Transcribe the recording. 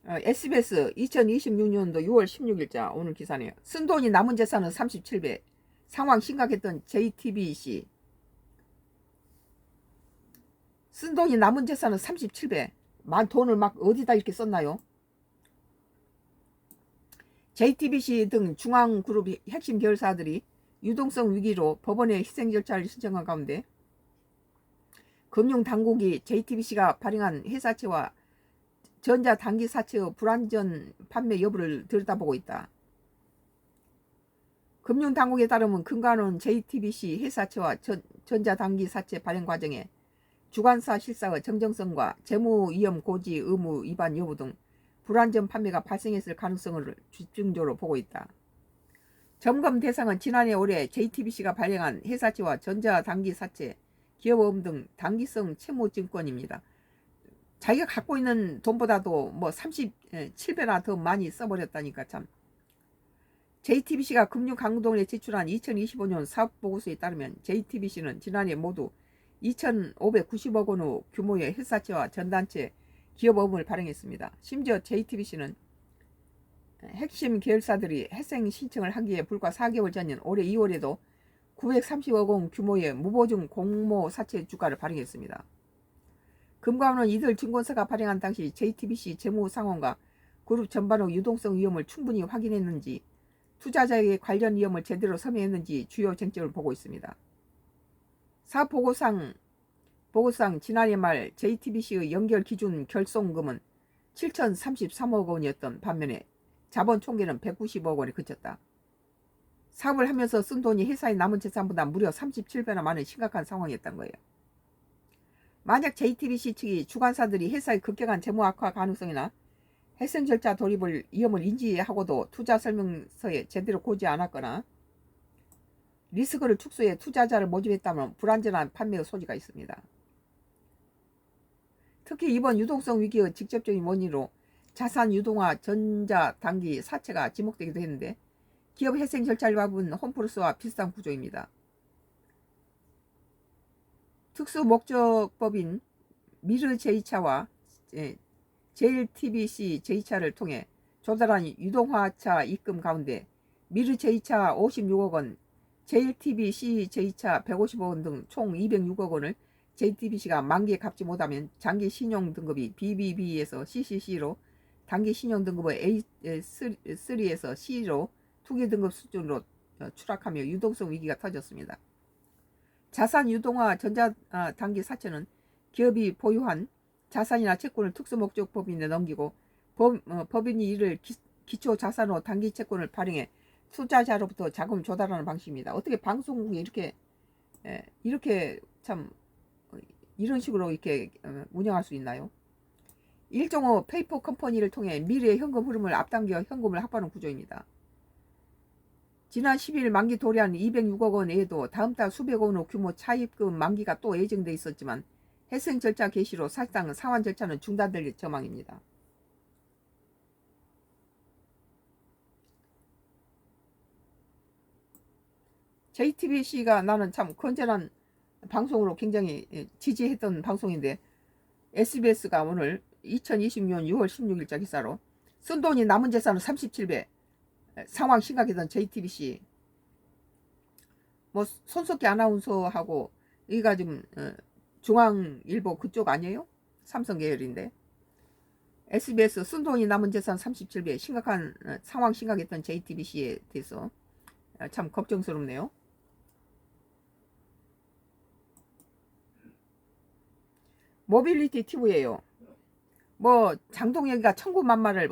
SBS 2026년도 6월 16일자 오늘 기사네요. 쓴돈이 남은 재산은 37배. 상황 심각했던 JTBC. 쓴돈이 남은 재산은 37배. 돈을 막 어디다 이렇게 썼나요? JTBC 등 중앙그룹 핵심 계열사들이 유동성 위기로 법원에 희생 절차를 신청한 가운데 금융당국이 JTBC가 발행한 회사채와 전자단기사채의 불완전 판매 여부를 들여다보고 있다. 금융당국에 따르면 금감원은 JTBC 회사채와 전자단기사채 발행 과정에 주관사 실사의 정정성과 재무위험 고지 의무 위반 여부 등 불완전 판매가 발생했을 가능성을 집중적으로 보고 있다. 점검 대상은 지난해 올해 JTBC가 발행한 회사채와 전자단기사채, 기업어음 등 단기성 채무증권입니다. 자기가 갖고 있는 돈보다도 뭐 37배나 더 많이 써버렸다니까 참. JTBC가 금융감독원에 제출한 2025년 사업보고서에 따르면 JTBC는 지난해 모두 2,590억 원의 규모의 회사채와 전단체 기업어음을 발행했습니다. 심지어 JTBC는 핵심 계열사들이 회생 신청을 하기에 불과 4개월 전인 올해 2월에도 930억 원 규모의 무보증 공모사채 주가를 발행했습니다. 금감원은 이들 증권사가 발행한 당시 JTBC 재무 상황과 그룹 전반의 유동성 위험을 충분히 확인했는지 투자자에게 관련 위험을 제대로 설명했는지 주요 쟁점을 보고 있습니다. 사보고상 지난해 말 JTBC의 연결 기준 결손금은 7,033억 원이었던 반면에 자본 총계는 190억 원에 그쳤다. 사업을 하면서 쓴 돈이 회사의 남은 재산보다 무려 37배나 많은 심각한 상황이었던 거예요. 만약 JTBC 측이 주관사들이 회사의 급격한 재무 악화 가능성이나 회생 절차 돌입을 위험을 인지하고도 투자 설명서에 제대로 고지 않았거나 리스크를 축소해 투자자를 모집했다면 불안전한 판매의 소지가 있습니다. 특히 이번 유동성 위기의 직접적인 원인으로 자산 유동화 전자단기 사채가 지목되기도 했는데 기업 회생 절차를 밟은 홈플러스와 비슷한 구조입니다. 특수목적법인 미르-J차와 JTBC-J차를 통해 조달한 유동화차 입금 가운데 미르-J차 56억 원, JTBC-J차 150억 원 등 총 206억 원을 JTBC가 만기에 갚지 못하면 장기 신용 등급이 BBB에서 CCC로, 단기 신용 등급의 A3에서 C로 투기 등급 수준으로 추락하며 유동성 위기가 터졌습니다. 자산 유동화 전자단기 사채는 기업이 보유한 자산이나 채권을 특수목적법인에 넘기고 법인이 이를 기초자산으로 단기 채권을 발행해 투자자로부터 자금을 조달하는 방식입니다. 어떻게 방송국이 이렇게 참 이런 식으로 이렇게 운영할 수 있나요? 일종의 페이퍼 컴퍼니를 통해 미래의 현금 흐름을 앞당겨 현금을 확보하는 구조입니다. 지난 10일 만기 도래한 206억 원 외에도 다음 달 수백억 원의 규모 차입금 만기가 또 예정돼 있었지만 회생 절차 개시로 사실상 상환 절차는 중단될 전망입니다. JTBC가 나는 참 건전한 방송으로 굉장히 지지했던 방송인데 SBS가 오늘 2020년 6월 16일자 기사로 쓴 돈이 남은 재산은 37배, 상황 심각했던 JTBC, 뭐 손석희 아나운서하고 여기가 지금 중앙일보 그쪽 아니에요? 삼성 계열인데 SBS 쓴 돈이 남은 재산 37배, 심각한 상황 심각했던 JTBC에 대해서 참 걱정스럽네요. 모빌리티 TV예요. 뭐 장동혁이가 천군만마를